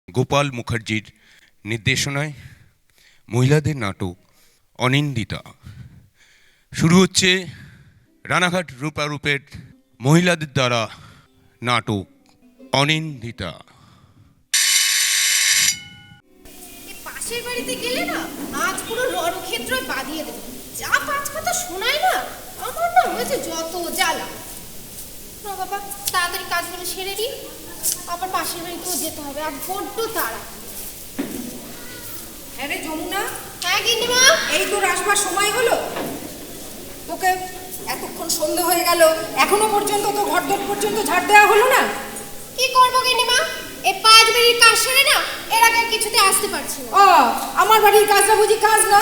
গোপাল মুখার্জির নির্দেশনায় মহিলাদের নাটক অনিন্দিতা শুরু হচ্ছে। রানাঘাট রূপারূপের মহিলাদের দ্বারা নাটক অনিন্দিতা। পাশের বাড়িতে গেলে না আজ পুরো রণক্ষেত্র বাঁধিয়ে দেবে। যা পাঁচ কথা শোনায় না, আমার না হয়েছে যত জ্বালা। না বাবা, তাড়াতাড়ি কাজগুলো সেরে দিই, আবার পাশের বাড়িতেও যেতে হবে, আর বড্ড তাড়া। হ্যাঁ রে যমুনা, হ্যাঁ গিন্নিমা, এই তোর আসবার সময় হলো? তোকে এতক্ষণ সন্ধে হয়ে গেল, এখনো পর্যন্ত তো ঘরদোর পর্যন্ত ঝাড় দেওয়া হলো না। কি করবো গিন্নিমা, এই পাঁচ বাড়ির কাজ সেরে না এর আগে কিছুতে আসতে পারছি না। ও, আমার বাড়ির কাজটা বুঝি কাজ না?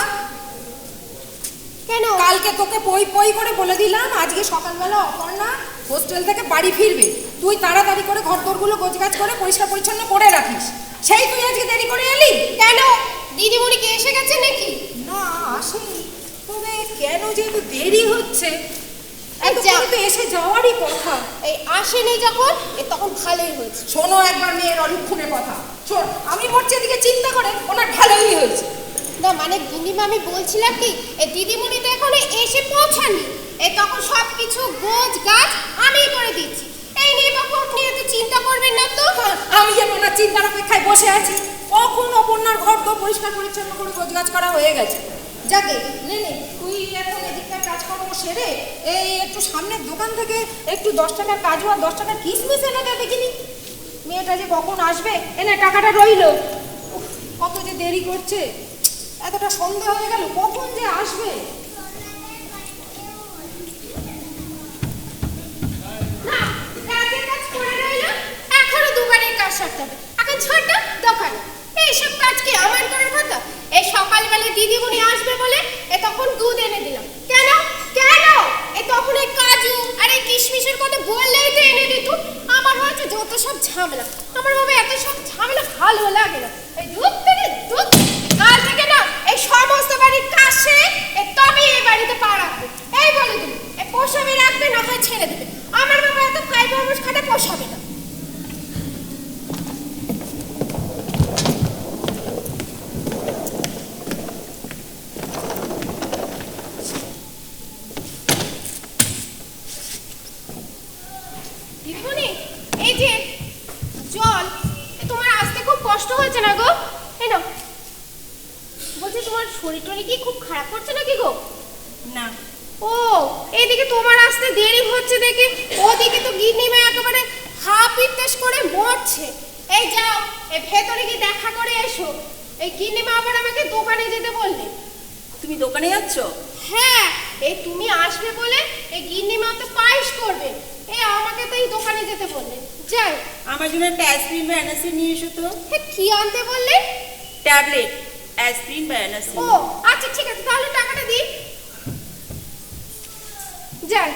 কেন? কালকে তোকে পই পই করে বলে দিলাম আজকে সকালবেলা অপর্ণা হোস্টেল থেকে বাড়ি ফিরবে, তুই তাড়াতাড়ি করে ঘরদোরগুলো গোছগাছ করে পরিষ্কার পরিচ্ছন্ন করে রাখিস। সেই তুই আজকে দেরি করে এলি কেন? দিদিমণি কি এসে গেছে নাকি? না, আসেনি। তবে কেন যে এত দেরি হচ্ছে? আচ্ছা, তো এসে যাওয়ারই কথা। এই আসেনি যখন, তখন ভালোই হয়েছে। শোনো একবার মেয়ের অলক্ষণের কথা। শোন, আমি মরছি এদিকে চিন্তা করে, ওনার ভালোই হয়েছে। না মানে গিন্নিমা, আমি বলছিলাম কি, এই দিদিমণি তো এখনো এসে পৌঁছানি, তখন সব কিছু গোছ গাছ আমিই করে দিচ্ছি। এই নিয়ে বাপক নিয়ে তো চিন্তা করবেন না তো। আমি যেন ওনার চিন্তার অপেক্ষায় বসে আছি, কখন অপর্ণার ঘর তো পরিষ্কার পরিচ্ছন্ন করে গোছগাছ করা হয়ে গেছে। যাকে নে নে, তুই এখন এদিককার কাজকর্ম সেরে এই একটু সামনের দোকান থেকে একটু 10 টাকার কাজু আর 10 টাকার কিশমিশ এনে দে দেখিনি। মেয়েটা যে কখন আসবে, এনে টাকাটা রইল। কত যে দেরি করছে, এতটা সন্দেহ হয়ে গেল, কখন যে আসবে। না, রাতের কাজ করে রইল, এখনো দোকানের কাজ সারতে হবে। এখন ছোট দোকান, এইসব কাজ কি আমার করার কথা? এই সকালবেলা দিদিমণি আসবে বলে তখন দুধ এনে দিলাম। কেন কেন? তখন এই কাজু আর এই কিশমিশের কথা বললেই তো এনে দিত। আমার হয়েছে যত সব ঝামেলা, আমার বাবা এত সব ঝামেলা ভালো লাগে না। এই দুধ থেকে দুধ, কাল থেকে না এই সমস্ত বাড়ির কাজ সেরে তবে এই বাড়িতে পা রাখবে। এই বলে দিন, পোষাবে রাখবে, না হয় ছেড়ে দেবে। আমার বাবা এত খাই বরমস খাটে পোষাবে না। দিদিমণি, এই যে জল, তোমার আসতে খুব কষ্ট হয়েছে না গো? এই নাও। বলছি তোমার শরীর টরীর কি খুব খারাপ করছে নাকি গো? না, ও, এইদিকে তোমার আসতে দেরি হচ্ছে দেখে ওদিকে তো গিন্নিমা একেবারে হাফ ইত্তেশ করে মরছে। এই যাও, এই ভেতরে গিয়ে দেখা করে এসো। এই গিন্নিমা আবার আমাকে দোকানে যেতে বললে। তুমি দোকানে যাচ্ছ? হ্যাঁ, এই তুমি আসবে বলে এই গিন্নিমা তো পায়েস করবে, এই আমাকে তো এই দোকানে যেতে বললে। যাই, আমার জন্য একটা অ্যাসপিরিন বা অ্যানাসিন নিয়ে এসো তো। কি আনতে বললে? ট্যাবলেট, অ্যাসপিরিন বা অ্যানাসিন। ও আচ্ছা, ঠিক আছে, তাহলে টাকাটা দিই। যাই।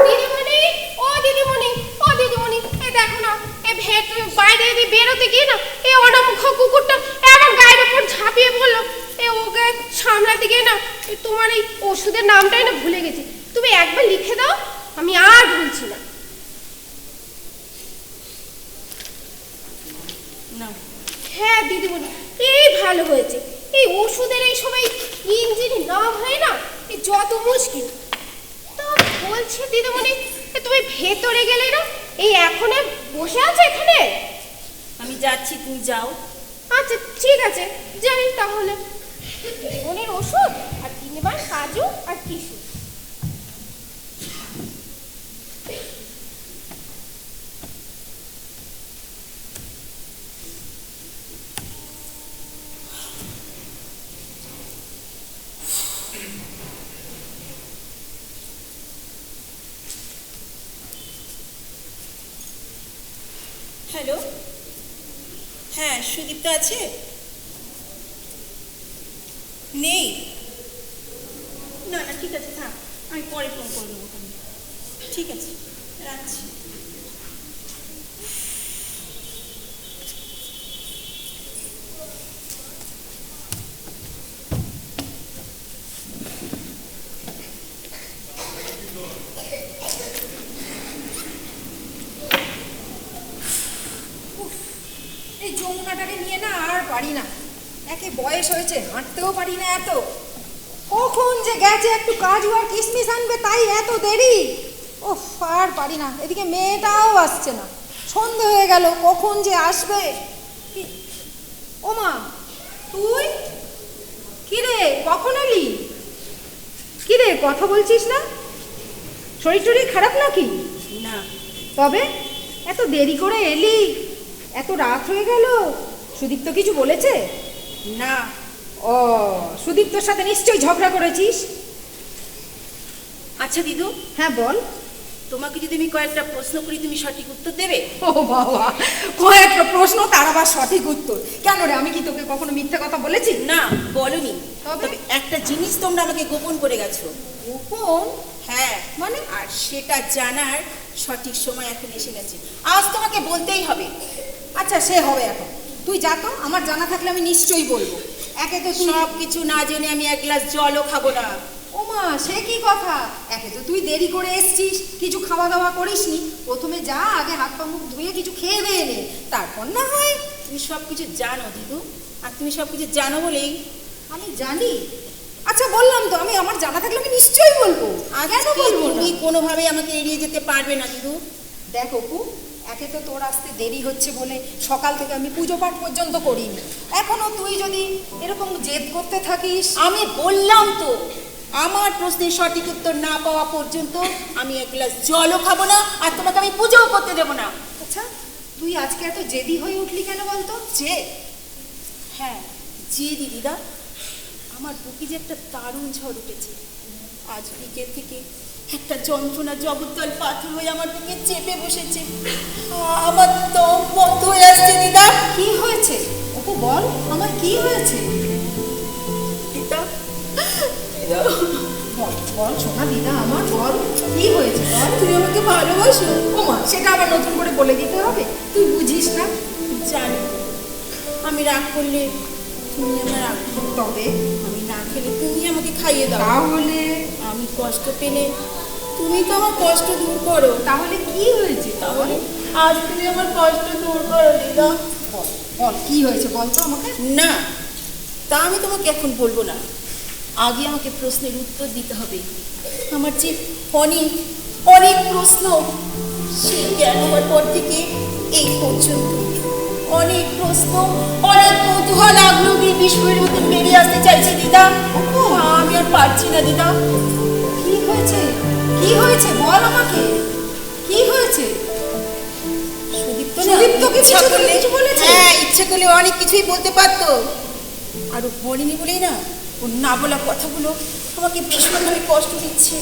দিদিমণি, ও দিদিমণি, ও দিদিমণি, এই দেখো না, এই ভেতরে বাইরে দিয়ে বেরোতে গিয়ে না এই অনামুখ কুকুরটা এমন গায়ের উপর ঝাঁপিয়ে পড়লো। ওকে সামলাতে গিয়ে না তোমার এই ওষুধের নামটাই না ভুলে গেছি। তুমি একবার লিখে দাও, আমি আর ভুলছি না। না, হ্যাঁ দিদিমণি, এই ভালো হয়েছে। এই ওষুধের এই সময় ইঞ্জিন না হয় না, এই যত মুশকিল। তা বলছি দিদিমণি, তুমি ভেতরে গেলে না, এই এখনো বসে আছো এখানে? আমি যাচ্ছি, তুমি যাও। আচ্ছা ঠিক আছে, যাই তাহলে। দিদিমণির ওষুধ আর কিনবার কাজু আর কিছু। হ্যালো, হ্যাঁ সুদীপ্তা আছে? নেই? না না, ঠিক আছে, থাক, আমি পরে ফোন করে দেবো। ঠিক আছে, রাখছি। পারি না, একে বয়স হয়েছে, হাঁটতেও পারি না এত। কখন যে গেছে একটু কাজু আর কিশমিশ আনবে, তাই এত দেরি। ওফ, আর পারি না। এদিকে মেয়েটাও আসছে না, সন্ধে হয়ে গেল, কখন যে আসবে। ও মা, তুই কিরে, কখন এলি? কিরে, কথা বলছিস না? শরীর টরীর খারাপ নাকি? না। তবে এত দেরি করে এলি, এত রাত হয়ে গেল। সুদীপ্ত কিছু বলেছে? না। ও, সুদীপ্তর সাথে নিশ্চয়ই ঝগড়া করেছিস। আচ্ছা দিদু, হ্যাঁ বল। তোমাকে যদি আমি কয়েকটা প্রশ্ন করি, তুমি সঠিক উত্তর দেবে? ও বাবা, কয়েকটা প্রশ্ন, তার আবার সঠিক উত্তর? কেন রে, আমি কি তোকে কখনো মিথ্যে কথা বলেছি? না, বলনি। তবে? তবে একটা জিনিস তোমরা আমাকে গোপন করে গেছো। গোপন? হ্যাঁ, মানে? আর সেটা জানার সঠিক সময় এখন এসে গেছে। আজ তোমাকে বলতেই হবে। আচ্ছা, সে হবে এখন। তুই যা তো, আমার জানা থাকলে আমি নিশ্চয়ই বলবো। একে তো তুই সব কিছু না জেনে আমি এক গ্লাস জলও খাবো না। ও মা, সে কি কথা? একে তো তুই দেরি করে এসছিস, কিছু খাওয়া দাওয়া করিসনি। প্রথমে যা, আগে হাত পা মুখ ধুয়ে কিছু খেয়ে দিয়ে নে, তারপর না হয়। তুমি সব কিছু জানো দিদু, আর তুমি সব কিছু জানো বলেই আমি জানি। আচ্ছা বললাম তো, আমি আমার জানা থাকলে আমি নিশ্চয়ই বলবো। কেন বলবো না? তুমি কোনোভাবেই আমাকে এড়িয়ে যেতে পারবে না দিদু। দেখ অপু, একে তো তোর আসতে দেরি হচ্ছে বলে সকাল থেকে আমি পুজো পাঠ পর্যন্ত করিনি। এখনো তুই যদি এরকম জেদ করতে থাকিস। আমি বললাম তো, আমার প্রশ্নের সঠিক উত্তর না পাওয়া পর্যন্ত আমি এক গ্লাস জলও খাবো না, আর তোমাকে আমি পুজোও করতে দেবো না। আচ্ছা, তুই আজকে এত জেদি হয়ে উঠলি কেন বলতো? যে হ্যাঁ, যে দিদিদা, আমার বুকে যে একটা দারুণ ঝড় উঠেছে। আজ বিকেল থেকে একটা যন্ত্রণা জগদ্দল পাথর হয়ে আমার বুকে চেপে বসেছে। আমার দম বন্ধ হয়ে আসছে দিদা। কি হয়েছে অপু, বল আমার কি হয়েছে? দিদা, দিদা, বল বল সোনা দিদা আমার, বল কি হয়েছে বল। তুমি আমাকে ভালোবাসো? ও মা, সেটা আবার নতুন করে বলে দিতে হবে? তুই বুঝিস না। জানি, আমি রাগ করলে তুমি আমার রাগ করো। তবে আমি না খেলে তুমি আমাকে খাইয়ে দাও। তাহলে? আমি কষ্ট পেলে তুমি তো আমার কষ্ট দূর করো। তাহলে কি হয়েছে? তাহলে আজ তুমি আমার কষ্ট দূর করো দিদা। বল বল কি হয়েছে বল তো আমাকে। না, তা আমি তোমাকে এখন বলবো না। আগে আমাকে প্রশ্নের উত্তর দিতে হবে। আমার যে অনেক অনেক প্রশ্ন, সেই জ্ঞান হওয়ার পর থেকে এই পর্যন্ত অনেক প্রশ্ন, অনেক কৌতূহল আগ্রহী বিষয়ের মতন বেরিয়ে আসতে চাইছে দিদা। আমি আর পারছি না দিদা। কি হয়েছে? কি হয়েছে বল আমাকে, কি হয়েছে? সুদীপ্ত সুদীপ্তকে কিছু বলেছে? হ্যাঁ, ইচ্ছে করলে অনেক কিছুই বলতে পারতো, আর ও বলেনি বলেই না, ও না বলা কথাগুলো আমাকে ভীষণভাবে কষ্ট দিচ্ছে।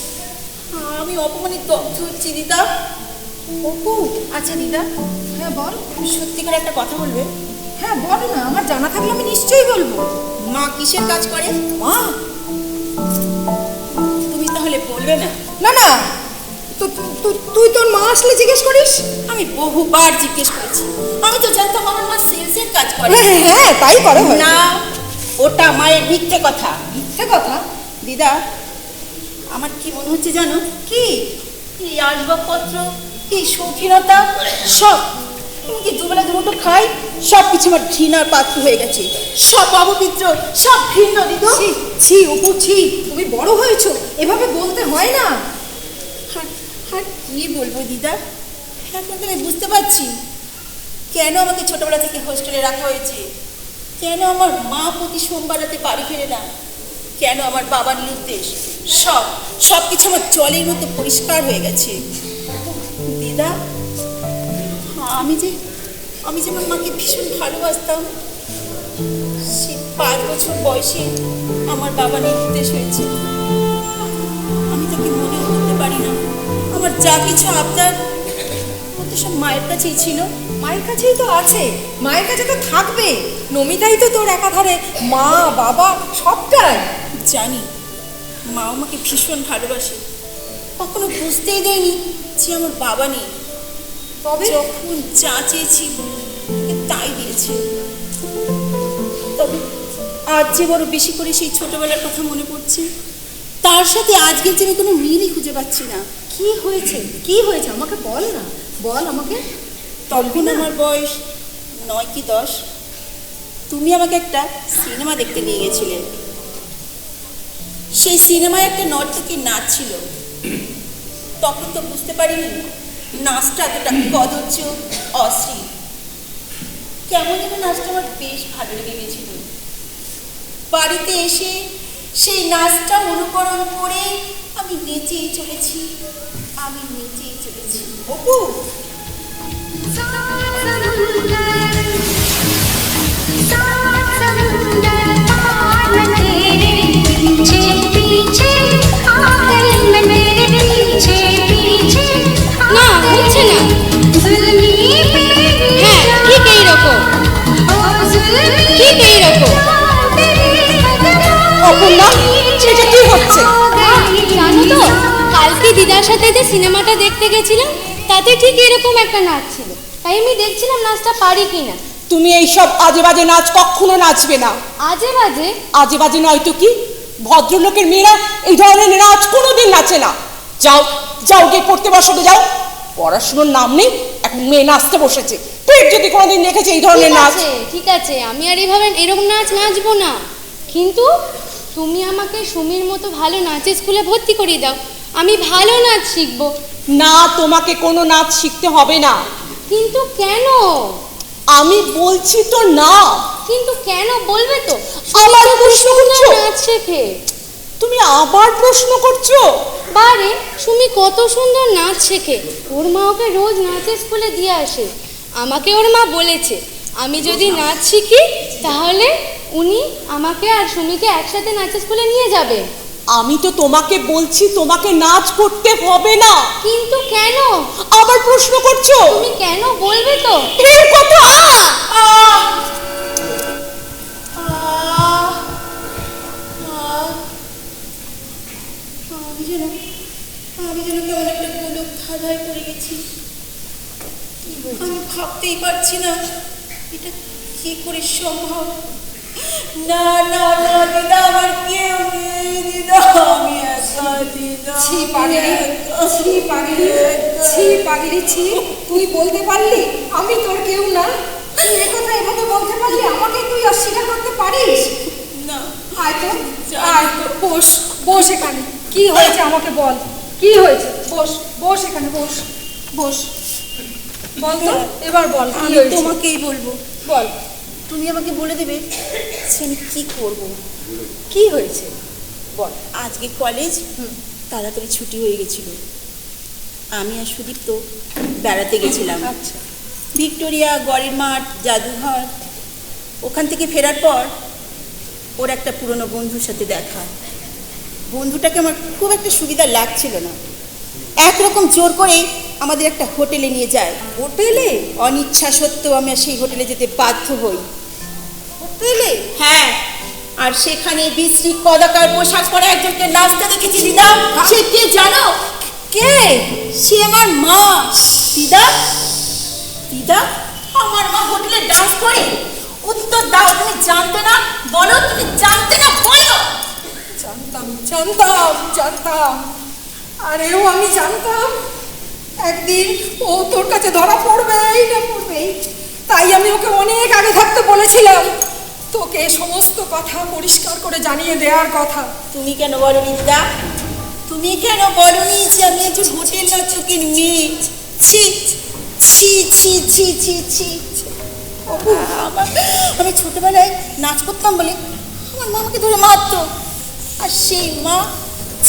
আমি অপমানে দগ্ধ হচ্ছি দিদা। অপু, আচ্ছা দিদা, হ্যাঁ বল। তুমি সত্যি করে একটা কথা বলবে? হ্যাঁ বল না, আমার জানা থাকলে আমি নিশ্চয়ই বলবো। মা কিসের কাজ করে? মা? তুমি তাহলে বলবে না? না না, তুই তোর মা আসলে জিজ্ঞেস করিস। আমি বহুবার জিজ্ঞেস করেছি, আমি তো জানতাম আমার মা সেলসের কাজ করে। হ্যাঁ তাই করে। না, ওটা মায়ের মিথ্যে কথা। মিথ্যে কথা? দিদা, আমার কি মনে হচ্ছে জানো? কি? এই আসবাবপত্র, এই শৌখিনতা, সব কি দুবেলা দুটো খাই, সব কিছু আমার ঘৃণার পাত্র হয়ে গেছে। সব অপবিত্র, সব ঘৃণ্য দিদা। ছি ছি অপু ছি, তুমি বড় হয়েছো, এভাবে বলতে হয় না। আর কি বলবো দিদা, এখন তো আমি বুঝতে পারছি কেন আমাকে ছোটবেলা থেকে হোস্টেলে রাখা হয়েছে, কেন আমার মা প্রতি সোমবার রাতে বাড়ি ফেরে না, কেন আমার বাবার নির্দেশ, সব কিছু আমার জলের মতো পরিষ্কার হয়ে গেছে। দিদা, আমি যে আমার মাকে ভীষণ ভালোবাসতাম। সে 5 বছর বয়সে আমার বাবা নির্দেশ হয়েছে। আমি তাকে মনে করতে পারি না। আমার যা কিছু আবদার, ও তো সব মায়ের কাছেই ছিল। মায়ের কাছেই তো আছে, মায়ের কাছে তো থাকবে। নমিতাই তো তোর একাধারে মা বাবা সবটাই। জানি মা আমাকে ভীষণ ভালোবাসে, কখনো বুঝতেই দেয়নি যে আমার বাবা নেই। তবে যখন যা চেয়েছি ওকে তাই দিয়েছে। তবে আজ যে বড় বেশি করে সেই ছোটবেলার কথা মনে পড়ছে, তার সাথে আজকের যে আমি কোনো মিলই খুঁজে পাচ্ছি না। কি হয়েছে, কি হয়েছে আমাকে বল না, বল আমাকে। তখন আমার বয়স 9 কি 10। তুমি আমাকে একটা সিনেমা দেখতে নিয়ে গেছিলে। সেই সিনেমায় একটা নর্তকী নাচ ছিল। তখন তো বুঝতে পারিনি নাচটা এতটা কদর্য, অশ্লীল। কেমন যেন নাচটা আমার বেশ ভালো লেগে গেছিল। বাড়িতে এসে সেই নাচটা অনুকরণ করে আমি নেচেই চলেছি। অপু, না হচ্ছে না। হ্যাঁ ঠিক এইরকম, ঠিক এইরকম। অপর্ণা, এটা কি হচ্ছে? জানো তো, কালকে দিদার সাথে যে সিনেমাটা দেখতে গেছিলাম তাতে ঠিক এরকম একটা নাচ ছিল, তাই আমি দেখছিলাম নাচটা পারি কিনা। তুমি এইসব আজে বাজে নাচ কখনো নাচবে না। আজে বাজে? আজে বাজে নয় তো কি, ভদ্রলোকের মেয়েরা এই ধরনের নাচ কোনোদিন নাচে না। যাও যাও, গিয়ে পড়তে বসো তো, যাও। পড়াশুনোর নাম নেই, এখন মেয়ে নাচতে বসেছে। পেট যদি কোনোদিন দেখেছে এই ধরনের নাচ। ঠিক আছে, আমি আর এইভাবে এরকম নাচ নাচবো না, কিন্তু তুমি আমাকে সুমির মতো ভালো নাচের স্কুলে ভর্তি করিয়ে দাও, আমি ভালো নাচ শিখবো। না, তোমাকে কোনো নাচ শিখতে হবে না। কিন্তু কেন? আমি বলছি তো না। কিন্তু কেন বলবে তো? আবার প্রশ্ন করছো? নাচ শেখে। তুমি আবার প্রশ্ন করছো? বারে, সুমি কত সুন্দর নাচ শেখে, ওর মা ওকে রোজ নাচের স্কুলে দিয়ে আসে। আমাকে ওর মা বলেছে আমি যদি নাচ শিখি তাহলে উনি আমাকে আর সুমিকে একসাথে নাচের স্কুলে নিয়ে যাবে। আমি তো তোমাকে বলছি তোমাকে নাচ করতে হবে না। কিন্তু কেন? আবার প্রশ্ন করছো? তুমি কেন বলবে তো? এর কথা। আমি যেন কেমন একটা গোলক ধাঁধায় পড়ে গেছি। আমি ভাবতেই পারছি না এটা কি করে সম্ভব। না না না দিদা, আমার কেউ নেই দিদা, আমি একা দিদা। ছি পাগলি, ছি পাগলি, ছি পাগলি, ছি। তুই বলতে পারলি আমি তোর কেউ না? তুই একথা এভাবে বলতে পারলি, আমাকে তুই অস্বীকার করতে পারিস না। আয় তো, আয় বস, বস এখানে। কি হয়েছে আমাকে বল, কি হয়েছে? বস, বস এখানে, বস, বস। বল তো, এবার বল কি আমি হয়েছে? তোমাকেই বলবো। বল, তুমি আমাকে বলে দেবে যে আমি কি করব। কি হয়েছে বল। আজকে কলেজ তাড়াতাড়ি ছুটি হয়ে গেছিল। আমি আর সুদীপ্ত বেড়াতে গেছিলাম। আচ্ছা। ভিক্টোরিয়া, গড়ের মাঠ, জাদুঘর। ওখান থেকে ফেরার পর ওর একটা পুরনো বন্ধুর সাথে দেখা। বন্ধুটাকে আমার খুব একটা সুবিধা লাগছিল না। একরকম জোর করে আমাদের একটা হোটেলে নিয়ে যায়। হোটেলে? অনিচ্ছা সত্ত্বেও আমি আর সেই হোটেলে যেতে বাধ্য হই। হোটেলে? হ্যাঁ, আর সেখানে বিশ্রী কদাকার পোশাক পরে একজনকে নাচতে দেখেছি দিদা। সে কে জানো? কে? সে আমার মা। দিদা, দিদা, আমার মা হোটেলে ডান্স করে। উত্তর দাও, তুমি জানতে না? বলো, তুমি জানতে না? বলো। জানতাম, জানতাম, জানতাম। আরেও আমি জানতাম একদিন ও তোর কাছে ধরা পড়বেই না পড়বেই। তাই আমি ওকে অনেক আগে থাকতে বলেছিলাম তোকে সমস্ত কথা পরিষ্কার করে জানিয়ে দেওয়ার কথা। তুমি কেন বলনি দিদা? তুমি কেন বলনি যে আমি একজন হোটেল নাচকের মেয়ে? ছি ছি ছি ছি ছি ছি। আমি ছোটবেলায় নাচ করতাম বলে আমার মা আমাকে ধরে মারতো। আর সেই মা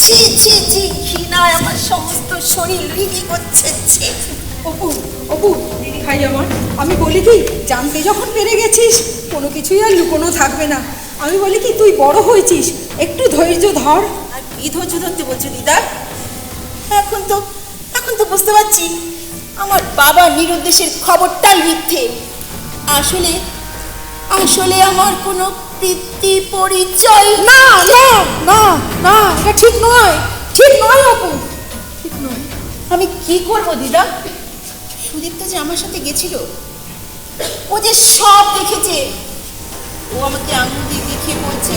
ছি ছি ছি, ঘৃণায় আমার সমস্ত শরীর রিগি করছে। ছি। অপু, অপু, ভাই আমার, আমি বলি কি, জানতে যখন পেরে গেছিস কোনো কিছুই আর লুকোনো থাকবে না। আমি বলি কি, তুই বড় হয়েছিস, একটু ধৈর্য ধর। আর কি ধৈর্য ধরতে বলছো দিদা? এখন তো বুঝতে পারছি আমার বাবা নিরুদ্দেশের খবরটাই মিথ্যে। আসলে আসলে আমার কোনো বৃত্তি পরিচয় না না না না, এটা ঠিক নয়, ঠিক নয় অপু, ঠিক নয়। আমি কি করবো দিদা? সুদীপ্ত যে আমার সাথে গেছিল, ও যে সব দেখেছে। ও আমাকে আঙুল দিয়ে দেখিয়ে বলছে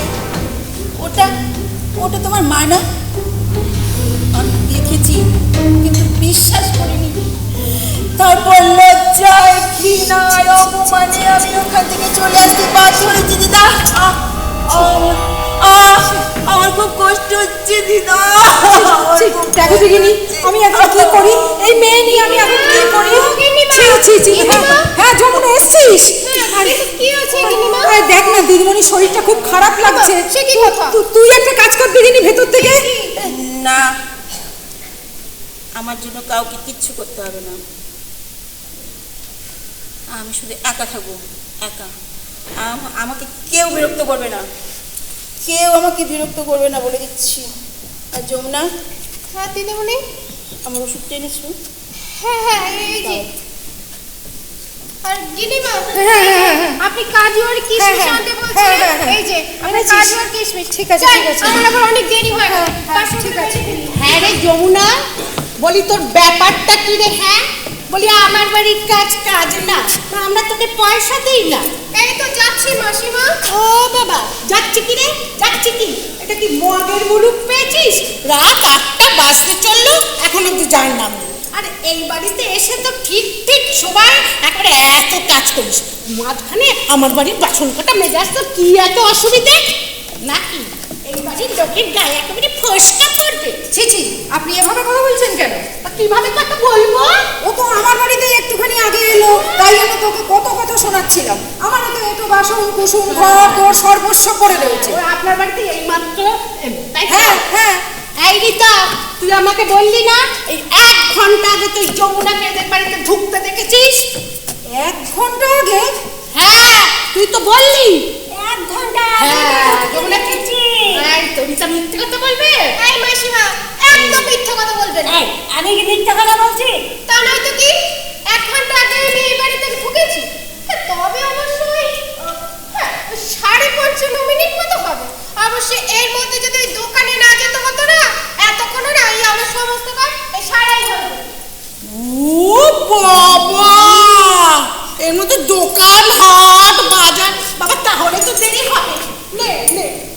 ওটা ওটা তোমার মা না। আমি দেখেছি কিন্তু বিশ্বাস করিনি। তারপর লজ্জায় ঘৃণায় অপমানে আমি ওখান থেকে চলে আসতে বাধ্য হয়েছি দিদা। আমার খুব কষ্ট হচ্ছে দিদা। দেখো দিদিনি, আমি এখন কি করি? এই মেয়ে নিয়ে আমি এখন কি করি? হ্যাঁ যমুনা, এসছিস? কি হয়েছে গিনিমা? আরে দেখ না দিদিমণির শরীরটা খুব খারাপ লাগছে। সে কি কথা? তুই একটা কাজ কর দিদিনি, ভেতর থেকে। না, আমার জন্য কাউকে কিচ্ছু করতে হবে না। আমি শুধু একা থাকবো, একা। আমাকে কেউ বিরক্ত করবে না, কেউ আমাকে বিরক্ত করবে না বলে দিচ্ছি। আর যমুনা, হ্যাঁ দিদিমণি। আমার ওষুধটা এনেছো? হ্যাঁ হ্যাঁ এই যে। আর গিনিমা, হ্যাঁ। আপনি কাজু আর কিশমিশ আনতে বলছিলেন। এই যে আমরা কাজু আর কিশমিশ। ঠিক আছে, যাই, ঠিক আছে। আমার আবার অনেক দেরি হয়ে গেল। ঠিক আছে। হ্যাঁ রে যমুনা, বলি তোর ব্যাপারটা কি রে? হ্যাঁ বলি আমার বাড়ির কাজ না, আমরা তোকে পয়সা দিই না। এই তো যাচ্ছি মাসিমা। ও বাবা, যাচ্ছি কি রে? যাচ্ছি কি? এটা কি মগের মুলুক পেয়েছিস? রাত 8টা বাজতে চললো, এখন অব্দি জানলাম না। আর এই বাড়িতে এসে তো ঠিক সবাই একবারে এত কাজ করিস, মাঝখানে আমার বাড়ির বাসন কটা মেজাজ তো কি এত অসুবিধে নাকি? এই বাড়ির লোকের গায়ে একেবারে ফসকা পড়বে। ছি, আপনি এভাবে কথা বলছেন কেন? তা কিভাবে কথা বলবো? ও তো আমার বাড়িতে একটুখানি আগে এলো, তাই আমি তোকে কত কথা শোনাচ্ছিলাম। আমার তো একটু বাসন কুসুম ঘর তোর সর্বস্ব করে রয়েছে। ও আপনার বাড়িতে এইমাত্র তাই তো? হ্যাঁ। এই রীতা, তুই আমাকে বললি না এই 1 ঘন্টা আগে তুই যমুনাকে এদের বাড়িতে ঢুকতে দেখেছিস? 1 ঘন্টা আগে? হ্যাঁ তুই তো বললি 1 ঘন্টা হ্যাঁ যমুনা দেখেছি। এই তো রীতা মিথ্যে কথা বলবে? এই মাসিমা, একদম মিথ্যা কথা বলবেন না। আমি কি মিথ্যা কথা বলছি? তা নয় তো কি? 1 ঘন্টা আগে আমি এই বাড়িতে ঢুকেছি। তবে অবশ্যই 55.5 মতো হবে। অবশ্যই এর মধ্যে যদি ওই দোকানে না যেতে হতো না, এতক্ষণ না এই আমার সমস্ত কাজ এই সারাই হলো। ও বাবা, এর মধ্যে দোকান হাট বাজার, বাবা তাহলে তো দেরি হবে। নে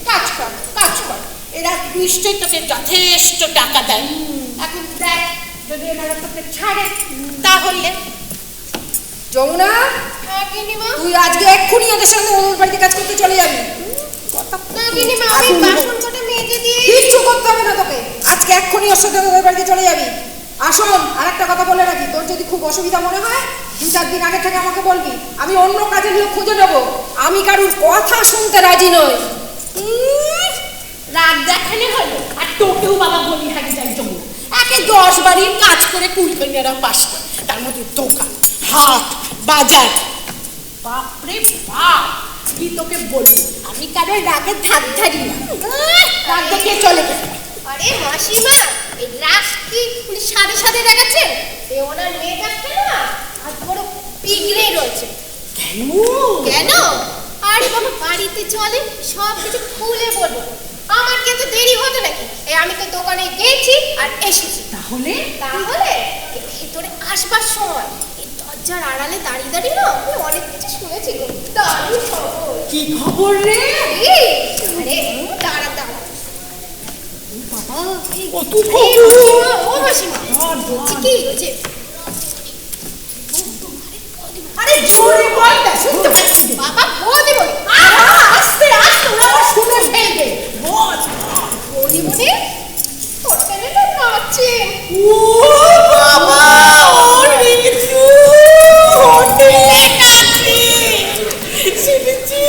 কাজ কর। এরা নিশ্চয়ই তোকে যথেষ্ট টাকা দেয়। এখন দেখ, যদি এনারা তোকে ছাড়ে তাহলে। যমুনা, হ্যাঁ গিনিমা। তুই আজকে এক্ষুনি ওদের সঙ্গে ওদের বাড়িতে কাজ করতে চলে যাবি। না গিনিমা, আমি বাসন কটা মেজে দিয়ে কিচ্ছু করতে হবে না তোকে। আজকে এক্ষুনি ওর সাথে ওদের বাড়িতে চলে যাবি। আসুন, আর একটা কথা বলে রাখি, তোর যদি খুব অসুবিধা মনে হয় 2-4 দিন আগে থেকে আমাকে বলবি, আমি অন্য কাজের লোক খুঁজে নেবো। আমি কারুর কথা শুনতে রাজি নই। রাত দেখানে হলো, আর তোকেও বাবা বলি হারি যাই জন্য একে 10 বাড়ির কাজ করে কুলকন্যারা পাস করে, তার মধ্যে দোকান হাট বাজার। বাপরে বাপ, কি তোকে বলি, আমি কারোর রাগে ধার ধারি না। রাগ দেখিয়ে চলে গেল। আরে মাসিমা, এই রাগ কি উনি সাথে সাথে দেখাচ্ছেন? এ ওনার মেয়েটাকে না আজ বড় বিগড়ে রয়েছে। কেন? আরে বাবা, বাড়িতে চলে সব কিছু খুলে বলবো। আমার কি তো দেরি হতো নাকি? এই আমি তো দোকানে গেছি আর এসেছি। তাহলে এই ভেতরে আসবার সময় এই দরজার আড়ালে দাঁড়িয়ে না আমি অনেক কিছু শুনেছি গো। দারুণ খবর। কি খবর রে? আরে দাঁড়া। কত ও মাসিমা, বলছি কি হয়েছে? আরে জোরে বল না, শুনতে পাচ্ছি না। বাবা বৌদি বলি। আস্তে ওরা আবার শুনে ফেলবে। বল। বৌদি হোটেলে তো নাচছে। ও বাবা, ও রিতু হোটেলে নাচে। শুনেছি।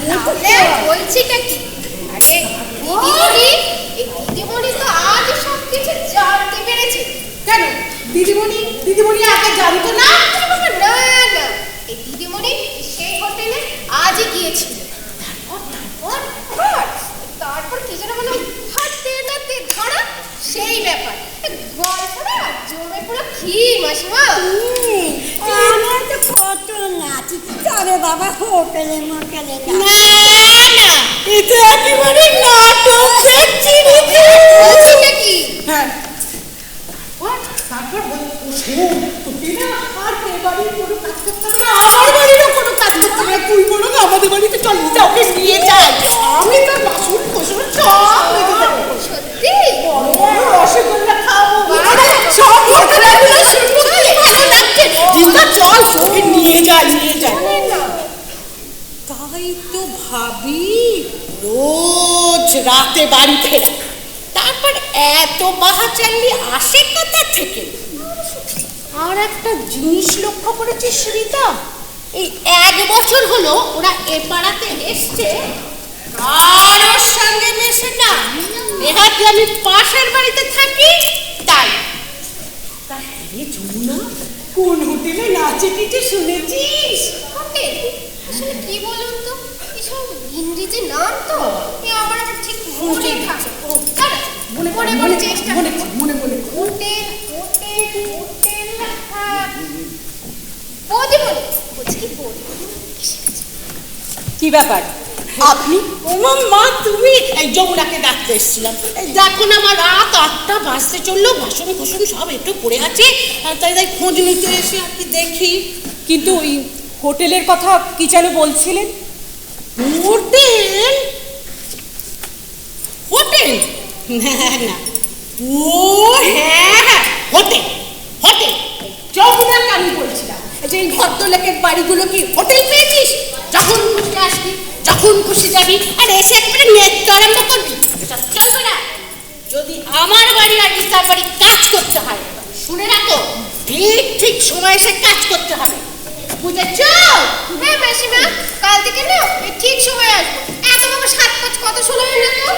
তাহলে বলছিটা কি? আরে দিদিমণি তো আজ সব কিছু জানতে পেরেছে। কেন দিদিমণি আগে জানতো না? না, এই দিদিমণি সেই হোটেলে আজই গিয়েছিল। তারপর কি যেন বলো, হাতে নাতে ধরা সেই ব্যাপার। গল্পটা জমে পুরো কি মাসিমা। আমি তো কত নাচি, তবে বাবা হোটেলে মোটেলে না এটা একেবারে নাটক দেখছি বলছি নাকি? হ্যাঁ তারপর শোন, তোকে না আর এ বাড়ির কোনো কাজ করতে হবে না, আমার বাড়িরও কোনো কাজ করতে হবে না। তুই বলো না আমাদের বাড়িতে চল, ওকে নিয়ে যাই, আমি তোর বাসন কোসন সব মেজে দেবো। সত্যি? বড় রসগোল্লা খাবো, বাবা, সব হোটেলে ভাবি রোজ রাতে বাড়ি ফেরা, তারপর এত বাহাচাল্লি আসে কোথা থেকে? আর একটা জিনিস লক্ষ্য করেছিস শ্রীতা, এই 1 বছর হলো ওরা এ পাড়াতে এসছে, কারোর সঙ্গে মেশে না। নেহাতি আমি পাশের বাড়িতে থাকি তাই। যমুনা, কোন হোটেলে নাচে কিছু শুনেছিস? হোটেল? আসলে কি বলুন তো, এসব ইংরেজি নাম তো আমার আবার ঠিক মনে থাকে। মনে চেষ্টা মনে হোটেল হোটেল হোটেল বৌদি বলছি কি বৌদি কি ব্যাপার আপনি? ওমা মা, তুমি? এই যমুনাকে ডাকতে এসেছিলাম। দেখো না, আমার রাত 8টা বাজতে চললো, বাসন কুসুম সব একটু পড়ে আছে, আর তাই খোঁজ নিতে এসে আর কি দেখি। কিন্তু ওই হোটেলের কথা কি যেন বলছিলেন? হোটেল? হোটেল না না, ও হ্যাঁ, হোটেল হোটেল। যমুনাকে আমি বলছিলাম যে এই ভদ্রলোকের বাড়িগুলো কি হোটেল পেয়েছিস? যখন খুশি আসবি, যখন খুশি যাবি, আর এসে একবারে নেট আরম্ভ করবি, এটা চলবে না। যদি আমার বাড়ি আর গীতার বাড়ি কাজ করতে হয়, শুনে রাখো, ঠিক ঠিক সময় এসে কাজ করতে হবে, বুঝেছ? হ্যাঁ মাসিমা, কাল থেকে না এই ঠিক সময় আসবো। এখন আমার 7-5 কত ষোলো হয়ে না তো।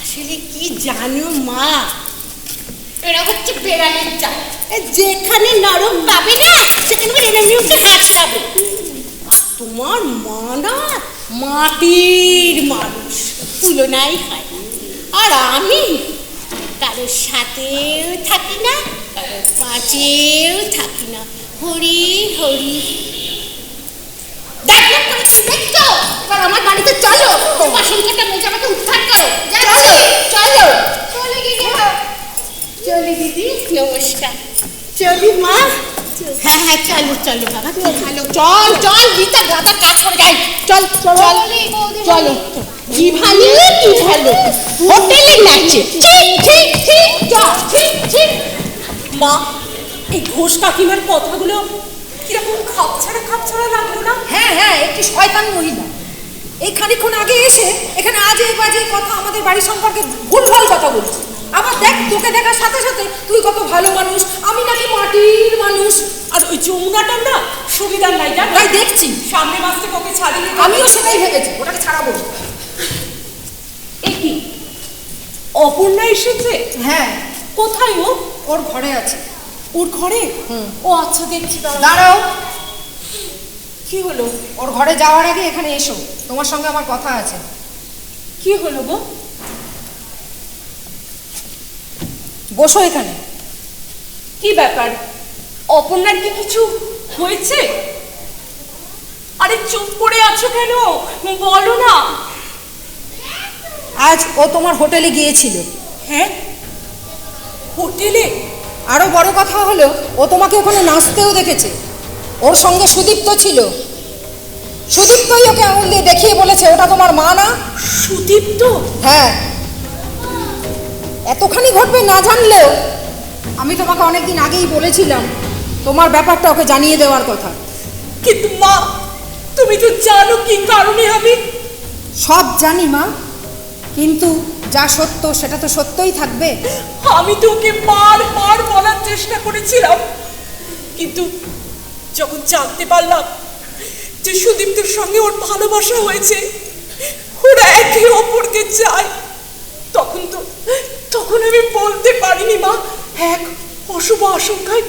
আসলে কি জানো মা, এরা হচ্ছে বেড়ালের চাল, যেখানে নরম পাবে না সেখানে বেড়ালি উঠে হাসতে। তোমার মা না মাটির মানুষ, তুলনাই হয় না। আর আমি কারোর সাথেও থাকি না, কারোর পাশেও থাকি না। হরি হরি। দেখো করেছি, দেখছো? এবার আমার বাড়িতে চলো, বাসন কাটা মেজে আমাকে উদ্ধার করো। চলো চলো চলে গিয়ে চলি দিদি, নমস্কার। চলি মা? হ্যাঁ হ্যাঁ, চলো চলো বাবা, ভালো। চল চল, গীতা দাদা কাজ করে যাই। চল চল চলো। কি ভালো কি ভালো, হোটেলে নাচে। ঠিক ঠিক ঠিক, চল ঠিক ঠিক। মা, এই ঘোষ কাকিমার কথাগুলো কিরকম খাপছাড়া লাগলো না? হ্যাঁ হ্যাঁ, একটি শয়তান মহিলা। এই খানিকক্ষণ আগে এসে এখানে আজে বাজে কথা আমাদের বাড়ি সম্পর্কে ভুলভাল কথা বলছি। আবার দেখ, তোকে দেখার সাথে সাথে তুই কত ভালো মানুষ, আমি নাকি মাটির মানুষ। আর ওই যমুনাটার না সুবিধার নাই, জানো? তাই দেখছি, সামনে মাস থেকে ওকে ছাড়িয়ে দিতে হবে। আমিও সেটাই ভেবেছি, ওটাকে ছাড়াবো। এ কি, অপর্ণা এসেছে? হ্যাঁ, কোথায় ও? ওর ঘরে আছে। ওর ঘরে? ও আচ্ছা, দেখছি। দাঁড়াও, কি হলো? ওর ঘরে যাওয়ার আগে এখানে এসো, তোমার সঙ্গে আমার কথা আছে। কি হলো গো? বসো এখানে। কি ব্যাপার, অপর্ণার কি কিছু হয়েছে? আরে চুপ করে আছো কেন, বলো না। আজ ও তোমার হোটেলে গিয়েছিল। হ্যাঁ, হোটেলে? আরো বড় কথা হলো, ও তোমাকে ওখানে নাচতেও দেখেছে। ওর সঙ্গে সুদীপ্ত ছিল। সুদীপ্তই ওকে আঙুল দিয়ে দেখিয়ে বলেছে ওটা তোমার মা না। সুদীপ্ত? হ্যাঁ, এতখানি ঘটবে না জানলেও আমি তোমাকে অনেকদিন আগেই বলেছিলাম তোমার ব্যাপারটা ওকে জানিয়ে দেওয়ার কথা। কিন্তু মা, তুমি তো জানো কি কারণে আমি। সব জানি মা, কিন্তু যা সত্য সেটা তো সত্যই থাকবে। আমি তো ওকে বারবার বলার চেষ্টা করেছিলাম, কিন্তু যখন জানতে পারলাম যে সুদীপ্তের সঙ্গে ওর ভালোবাসা হয়েছে, ওরা একে অপরকে চায়, তখন আমি বলতে পারিনি মা। এক অশুভ আশঙ্কায়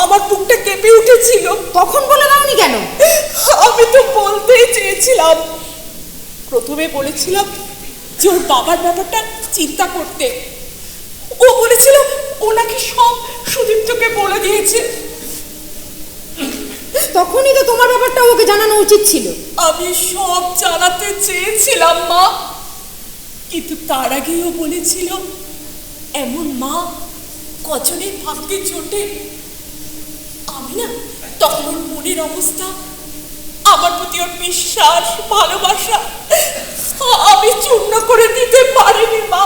আমার বুকটা কেঁপে উঠেছিল। তখন বলে দাওনি কেন? আমি তো বলতেই চেয়েছিলাম। প্রথমে বলেছিলাম যে ওর বাবার ব্যাপারটা চিন্তা করতে। ও বলেছিল ও নাকি সব সুদীপ্তকে বলে দিয়েছে। তখনই তো তোমার ব্যাপারটা ওকে জানানো উচিত ছিল। আমি সব জানাতে চেয়েছিলাম মা, কিন্তু তার আগেই ও বলেছিল এমন মা কজনের ভাগ্যে জোটে। আমি না তখন ওর মনের অবস্থা, আমার প্রতি ওর বিশ্বাস ভালোবাসা আমি চূর্ণ করে দিতে পারিনি মা।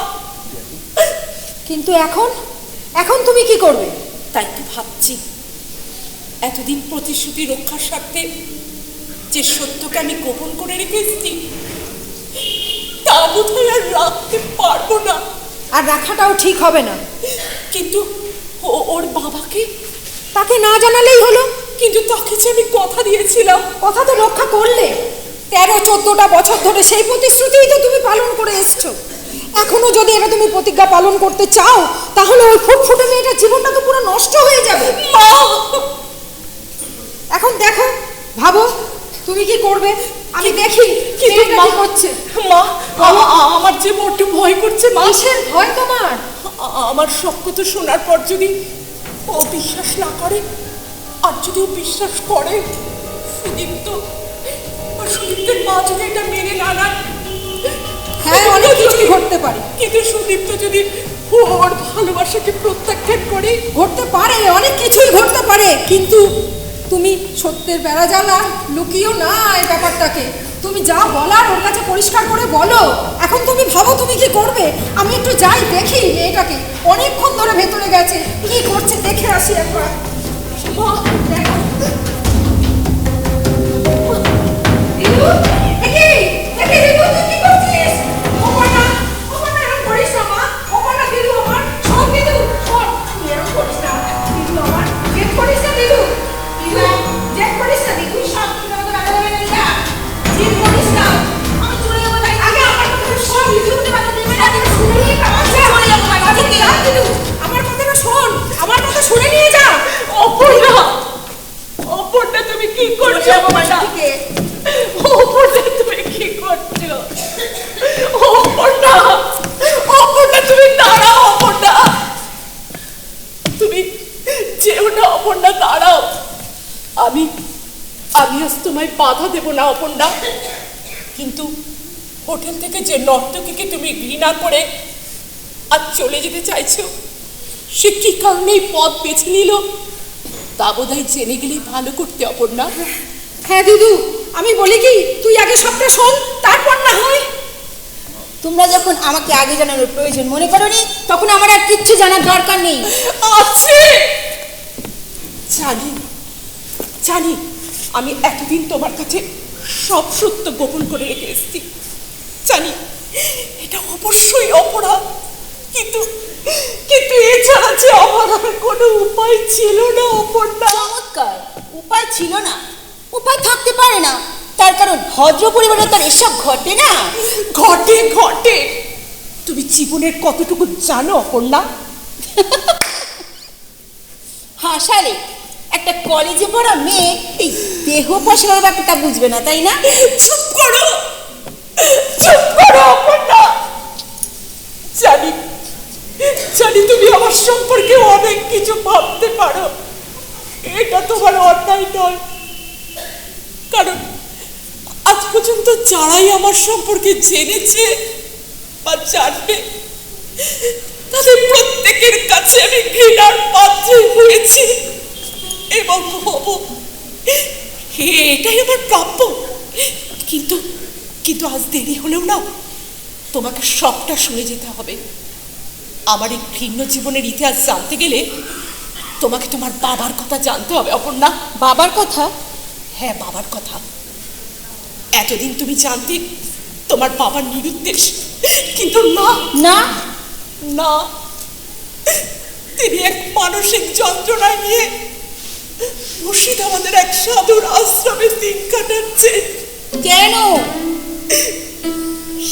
কিন্তু এখন তুমি কি করবে? তাই তো ভাবছি, এতদিন প্রতিশ্রুতি রক্ষার স্বার্থে যে সত্যকে আমি গোপন করে রেখে এসেছি তা বোধহয় আর রাখতে পারবো না। আর রাখাটাও ঠিক হবে না। কিন্তু ওর বাবাকে তাকে না জানালেই হলো। কিন্তু তাকে যে আমি কথা দিয়েছিলাম। কথা তো রক্ষা করলে। 13-14টা বছর ধরে সেই প্রতিশ্রুতিই তো তুমি পালন করে এসছো। এখনো যদি এটা তুমি প্রতিজ্ঞা পালন করতে চাও তাহলে ওই ফুটফুটে মেয়েটার জীবনটা তো পুরো নষ্ট হয়ে যাবে। মা, এখন দেখো, ভাবো তুমি কি করবে। আমি দেখি কিন্তু মেয়েটা মা কি করছে। মা, আমার যে বড্ড ভয় করছে মা। কিসের ভয় তোমার? আমার সব কথা শোনার পর যদি ও বিশ্বাস না করে, আর যদি ও বিশ্বাস করে, সুদীপ্তের মা যদি এটা মেনে না নেয়, হ্যাঁ, অনেক কিছুই ঘটতে পারে। কিন্তু সুদীপ্ত যদি ওর ভালোবাসাকে প্রত্যাখ্যান করে, ঘটতে পারে, অনেক কিছুই ঘটতে পারে। কিন্তু তুমি সত্যের বেড়াজালা লুকিও না এই ব্যাপারটাকে। তুমি যা বলার ওর কাছে পরিষ্কার করে বলো। এখন তুমি ভাবো তুমি কি করবে। আমি একটু যাই দেখি মেয়েটাকে, অনেকক্ষণ ধরে ভেতরে গেছে, কি করছে দেখে আসি একবার। মা, দেখো। দিদু, একি, দিদু, তুই কি করছিস? ওপানা, এরকম করিস না মা। ওপানা দিদু আমার, শোন দিদু, শোন। তুই এরকম করিস না, দিদু আমার। জেদ করিস না দিদু। জেদ করিস না দিদু। সব কিছু আমাকে বাধা দেবে না দিদা। জেদ করিস না। আমি চলে যাবো তাই। আগে আমার কথা শোন, দিদুকে বাধা দেবে না। দিদু শুনে নিয়ে চলে যাবো বাড়ি থেকে। দিদু, আমার কথাটা শোন। আমার কথা শুনে নিয়ে যা। অপর্ণা, তুমি কি করছো? অপর্ণা, তুমি কি করছো? অপর্ণা, তুমি দাঁড়াও। অপর্ণা, তুমি যেও না। অপর্ণা, দাঁড়াও। আমি আজ তোমায় বাধা দেব না অপর্ণা। কিন্তু হোটেল থেকে যে নর্তকীকে তুমি ঘৃণা করে আজ চলে যেতে চাইছো, সে কি কারণে পথ বেছে নিল তা বোধহয় জেনে গেলেই ভালো করতে। অপর্ণা, হ্যাঁ দিদু, আমি বলি কি, তুই আগে সবটা শোন, তারপর না হয়। তোমরা যখন আমাকে আগে জানানোর প্রয়োজন মনে করোনি, তখন আমার আর কিচ্ছু জানার দরকার নেই। আছে, জানি আমি এতদিন তোমার কাছে সব সত্য গোপন করে রেখে এসেছি। জানি এটা অবশ্যই অপরাধ, কিন্তু এছাড়া যে আমার আর কোনো উপায় ছিল না। অপর্ণা, চমৎকার, উপায় ছিল না, উপায় থাকতে পারে না। তার কারণ ভদ্র পরিবারে তার এসব ঘটে না। ঘটে। তুমি জীবনের কতটুকু জানো অপর্ণা? হাসালে, একটা কলেজে পড়া মেয়ে এই দেহ পশার ব্যাপারটা বুঝবে না, তাই না? চুপ করো অপর্ণা। জানি তুমি আমার সম্পর্কে অনেক কিছু ভাবতে পারো। এটা তোমার অন্যায় নয়, কারণ আজ পর্যন্ত যারাই আমার সম্পর্কে জেনেছে বা জানবে, তাদের প্রত্যেকের কাছে আমি ঘৃণার পাত্র হয়েছি এবং হব। এটাই আমার প্রাপ্য। কিন্তু আজ দেরি হলেও না, তোমাকে সবটা শুনে যেতে হবে। আমার এই ভিন্ন জীবনের ইতিহাস জানতে গেলে তোমাকে তোমার বাবার কথা জানতে হবে অপর্ণা। বাবার কথা? হ্যাঁ, বাবার কথা। এতদিন তুমি জানতে তোমার বাবার নিরুদ্দেশ, কিন্তু না, তিনি এক মানসিক যন্ত্রণায় নিয়ে মুর্শিদাবাদের এক সাধুর আশ্রমে দিন কাটাচ্ছে। কেন?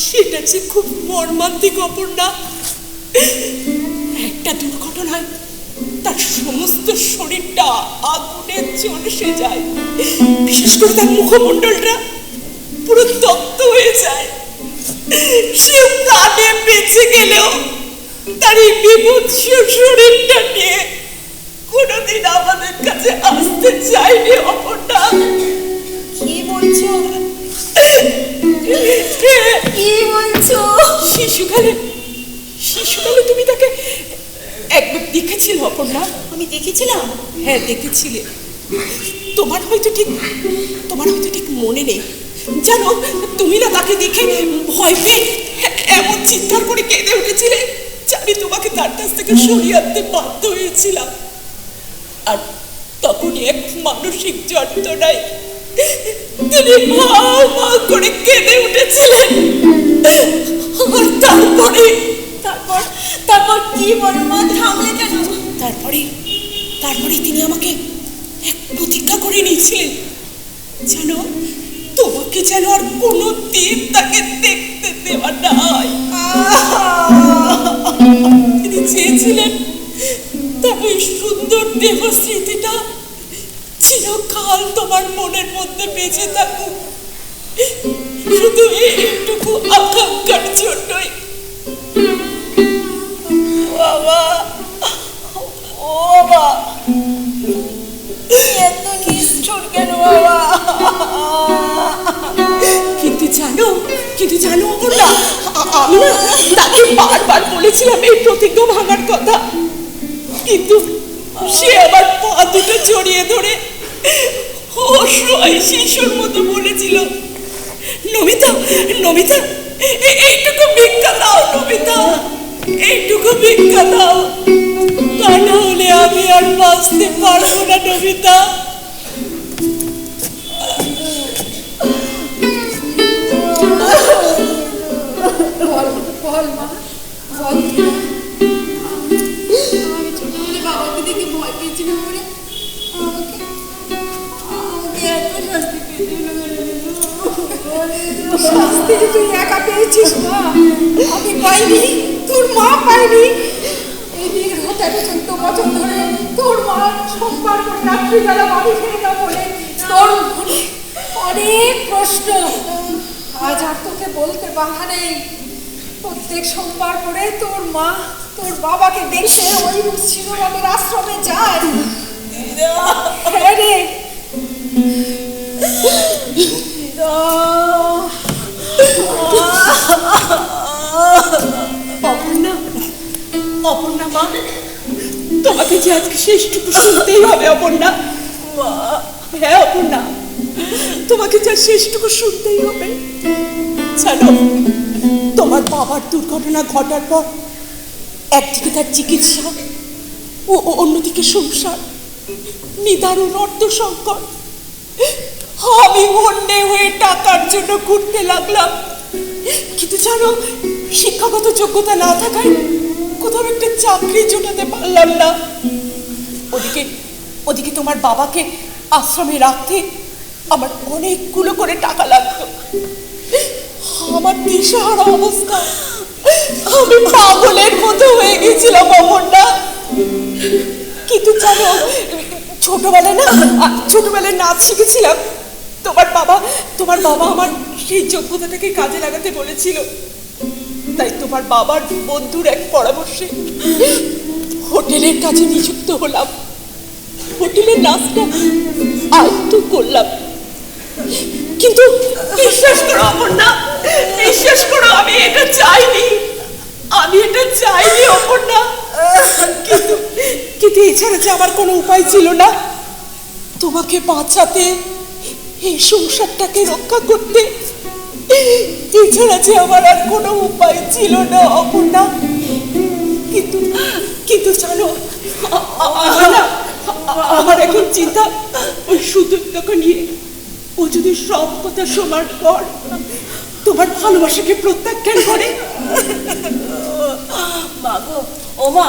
সেটা যে খুব মর্মান্তিক অপর্ণা। একটা দুর্ঘটনায় তার সমস্ত শরীরটা আগুনে ঝলসে যায়, বিশেষ করে তার মুখমণ্ডলটা পুরো তপ্ত হয়ে যায়। সে প্রাণে বেঁচে গেলেও তার এই বিভৎস শরীরটা নিয়ে কোনোদিন আমাদের কাছে আসতে চাইনি অপর্ণা। কি বলছো? শিশুকালে তুমি তাকে একবার দেখেছিলে অপর্ণা? আমি দেখেছিলাম। হ্যাঁ, দেখেছিলে। তোমার হয়তো ঠিক মনে নেই। জানো, তুমি না তাকে দেখে ভয় পেয়ে এমন চিৎকার করে কেঁদে উঠেছিলে যে আমি তোমাকে তার কাছ থেকে সরিয়ে আনতে বাধ্য হয়েছিলাম। আর তখনই এক মানসিক যন্ত্রণায় তিনি মা মা করে কেঁদে উঠেছিলেন। আর তারপরে তারপর তারপর কি বলো মা, থামলে কেন? তারপরে তিনি আমাকে এক প্রতিজ্ঞা করে নিয়েছিলেন, জানো, তোমাকে যেন আর কোনো দিন তাকে দেখতে দেওয়া নাই। তিনি চেয়েছিলেন তার ওই সুন্দর দেহ স্মৃতিটা চিরকাল তোমার মনের মধ্যে বেঁচে থাকুক, শুধু এইটুকু আকাঙ্ক্ষার জন্যই। বাবা, ও বাবা, এত নিষ্ঠুর কেন বাবা? কিন্তু জানো না, আমি না তাকে বারবার বলেছিলাম এই প্রতিজ্ঞা ভাঙার কথা, কিন্তু সে আবার পা দুটো জড়িয়ে ধরে অসহায় শিশুর মতো বলেছিল, নমিতা নমিতা, এইটুকু ভিক্ষা দাও নমিতা, এইটুকু ভিক্ষা দাও, তা না হলে আমি আর বাঁচতে পারবো না নমিতা। বল মা, বল। আমি ছোটবেলায় বাবাকে দেখে ভয় পেয়েছিলাম বলে আমাকে এত শাস্তি পেয়েছিল। শাস্তি তুই একা পেয়েছিস মা, আমি পাইনি, তোর মা পাইনি। এই দিন হতে 14 বছর ধরে তোর মা সোমবার করে রাত্রিবেলা বাড়ি ফেরে না বলে তোর মনে অনেক প্রশ্ন। আজ আর তোকে বলতে বাধা নেই, প্রত্যেক সোমবার করে তোর মা তোর বাবাকে দেখে ওই শিরোমণির আশ্রমে যায়। হ্যাঁ রে, অপর্ণা মা, তোমাকে যে আজকে শেষটুকু শুনতেই হবে অপর্ণা। হ্যাঁ অপর্ণা, তোমাকে যা শেষটুকু শুনতেই হবে। জানো, তোমার বাবার দুর্ঘটনা ঘটার পর একদিকে তার চিকিৎসা ও অন্যদিকে সংসার, নিদারুণ অর্থ সংকট। আমি হন্যে হয়ে টাকার জন্য ঘুরতে লাগলাম, কিন্তু জানো, শিক্ষাগত যোগ্যতা না থাকায় কোথাও একটা চাকরি জোটাতে পারলাম না। ওদিকে তোমার বাবাকে আশ্রমে রাখতে আমার অনেকগুলো করে টাকা লাগতো। আমার দিশাহারা অবস্থা, আমি পাগলের মতো হয়ে গেছিলাম অমরনা। কিন্তু জানো, ছোটবেলায় নাচ শিখেছিলাম। তোমার বাবা আমার সেই যোগ্যতাটাকে কাজে লাগাতে বলেছিল, তাই তোমার বাবার বন্ধুর এক পরামর্শে হোটেলের কাজে নিযুক্ত হলাম। হোটেলের নাচটা আয়ত্ত করলাম, কিন্তু বিশ্বাস করো অপর্ণা, বিশ্বাস করো, আমি এটা চাইনি অপর্ণা। কিন্তু এছাড়া যে আমার কোনো উপায় ছিল না, তোমাকে বাঁচাতে, এই সংসারটাকে রক্ষা করতে, এছাড়া যে আমার আর কোনো উপায় ছিল না অপর্ণা। কিন্তু জানো, আমার এখন চিন্তা ওই সুদীপ্তকে নিয়ে। ও যদি সব কথা শোনার পর তোমার ভালোবাসাকে প্রত্যাখ্যান করে। মা গো, ও মা,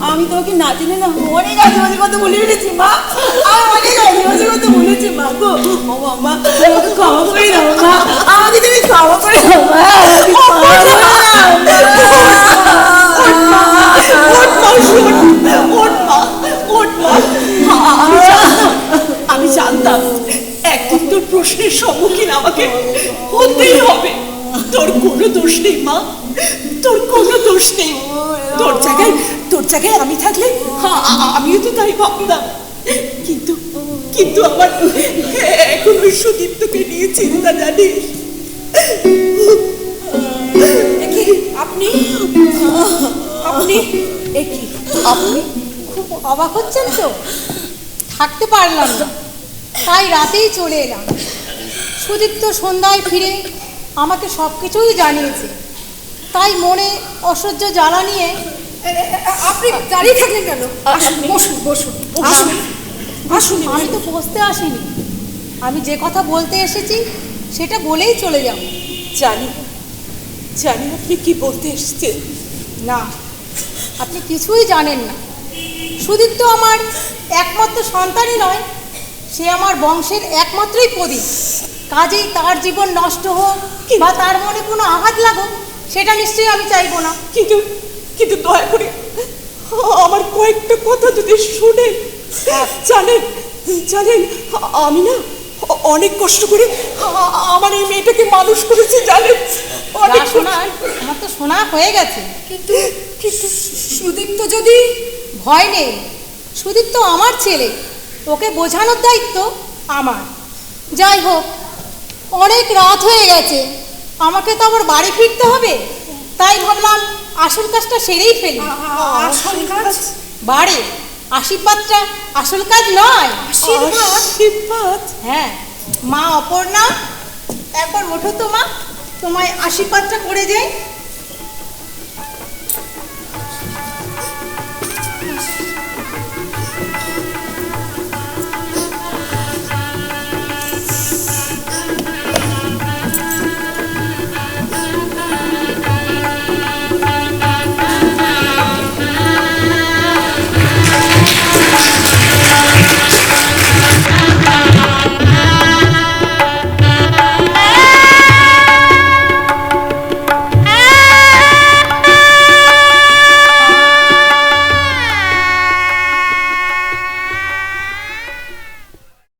আমি তোমাকে না চিনি না অনেক আজেবাজে কথা বলে ফেলেছি মা, অনেক আজেবাজে কথা বলেছি মা গো। ও মা, আমাকে ক্ষমা করে দাও মা, আমাকে তুমি ক্ষমা করে দাও মা। আমি জানতাম একদিন তোর প্রশ্নের সম্মুখীন আমাকে হতেই হবে। তোর কোনো দোষ নেই মা, তোর কোনো দোষ নেই। তোর জায়গায় আমি থাকলে আমিও তো তাই ভাবতাম। কিন্তু আমার এখন ওই সুদীপ্তকে নিয়ে চিন্তা, জানিস। আপনি খুব অবাক হচ্ছেন তো? থাকতে পারলাম না, তাই রাতেই চলে এলাম। সুদীপ্ত সন্ধ্যায় ফিরে আমাকে সব কিছুই জানিয়েছে, তাই মনে অসহ্য জ্বালা নিয়ে। আপনি দাঁড়িয়ে থাকলেন কেন? বসুন বসুন, আসুন। আমি তো বসতে আসিনি, আমি যে কথা বলতে এসেছি সেটা বলেই চলে যাব। জানি জানি আপনি কি বলতে এসেছেন। না, আপনি কিছুই জানেন না। সুদীপ তো আমার একমাত্র সন্তানই নয়, সে আমার বংশের একমাত্রই প্রদীপ। কাজেই তার জীবন নষ্ট হোক বা তার মনে কোনো আঘাত লাগুক সেটা নিশ্চয়ই আমি চাইবো না। কিন্তু কিন্তু দয়া করে আমার কয়েকটা কথা যদি শুনেন। জানেন জানেন আমি না অনেক কষ্ট করে আমার এই মেয়েটাকে মানুষ করেছি, জানেন। যা শোনার আমার তো শোনা হয়ে গেছে। কিন্তু কিন্তু সুদীপ তো যদি ভয় নেই, সুদীপ তো আমার ছেলে, ওকে বোঝানোর দায়িত্ব আমার। যাই হোক, অনেক রাত হয়ে গেছে, আমাকে তো আবার বাড়ি ফিরতে হবে। তাই ভাবলাম আসল কাজটা সেরেই ফেলি। আসল কাজ বাড়ি আশীর্বাদটা আসল কাজ নয়। আশীর্বাদ। হ্যাঁ, মা অপর্ণা, একবার ওঠো তো মা, তোমায় আশীর্বাদটা করে যাই।